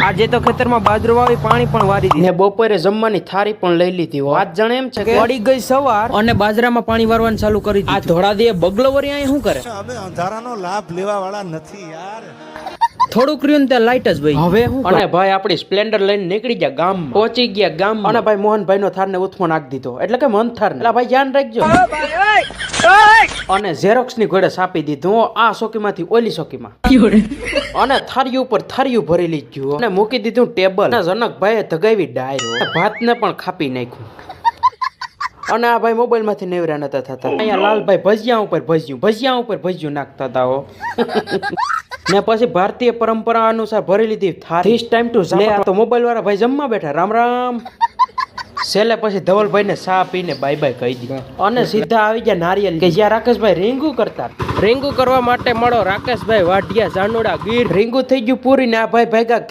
આજે તો ખેતરમાં બાજરો વાવી પાણી પણ વારી દીધું ને બપોરે જમવાની થાળી પણ લઈ લીધી. વાત જાણે એમ છે કે પડી ગઈ સવાર અને બાજરામાં પાણી વારવાનું ચાલુ કરી દીધું. આ ધોળાદીએ બગલો વરી અહીં શું કરે? અમે અંધારાનો લાભ લેવા વાળા નથી યાર. થોડુંક રહ્યું ત્યાં લાઈટ જ ભાઈ. હવે હું અને ભાઈ આપણી સ્પ્લેન્ડર લઈને નીકળી ગયા ગામમાં. પહોંચી ગયા ગામમાં અને ભાઈ મોહનભાઈ નો થાર ને ઉથમો નાખી દીધો. એટલે કે મંથાર ને ભાઈ ધ્યાન રાખજો. અને ઝેરોક્સ ની ઘોડે સાપી દીધું આ ચોકીમાંથી ઓલી ચોકીમાં. અને થાળીઓ ઉપર થાળીઓ ભરી લીધું અને મૂકી દીધું ટેબલ. અને જનકભાઈએ ધગાવી ડાયરો ભાત ને પણ ખાપી નાખ્યું. અને આ ભાઈ મોબાઈલ માંથી નેવરા નતા થતા. અહીંયા લાલભાઈ ભજીયા ઉપર ભજીયું નાખતા હતા હો. ને પછી ભારતીય પરંપરા અનુસાર ભરી લીધી થાળી. ધીસ ટાઈમ ટુ લે તો મોબાઈલ વાળા ભાઈ જમવા બેઠા. રામ રામ. છેલ્લે પછી ધવલભાઈ ને ચા પીને બાય બાય કહી દીધું અને સીધા આવી ગયા નારિયેલ કે જ્યાં રાકેશભાઈ રીંગુ કરતા. રીંગુ કરવા માટે મળો રાકેશભાઈ વાઢિયા જાનોડા ગીર. રીંગુ થઈ ગયું પૂરી ને આ ભાઈ ભાગ્યા